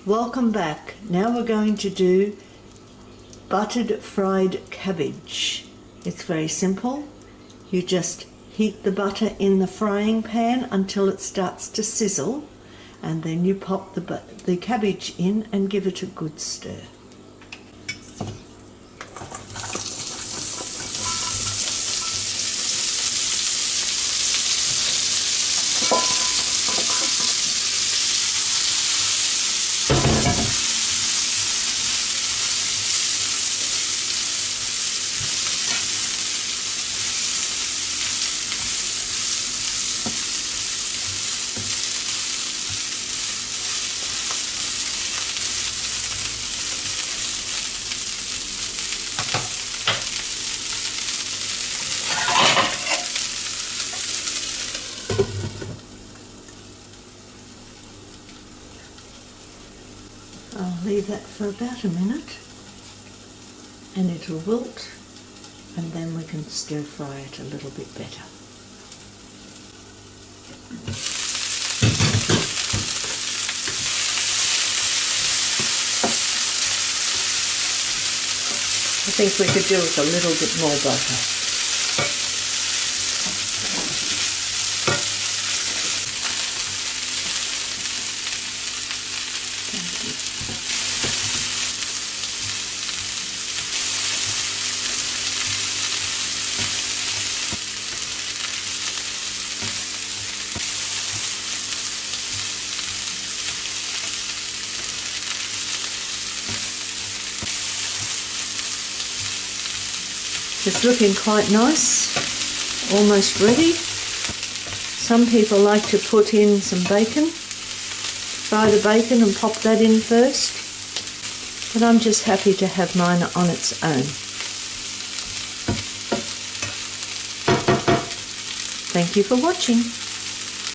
Welcome back. Now we're going to do buttered fried cabbage. It's very simple. You just heat the butter in the frying pan until it starts to sizzle, and then you pop the cabbage in and give it a good stir. I'll leave that for about a minute and it'll wilt, and then we can stir fry it a little bit better. I think we could do with a little bit more butter. It's looking quite nice, almost ready. Some people like to put in some bacon, fry the bacon and pop that in first, but I'm just happy to have mine on its own. Thank you for watching.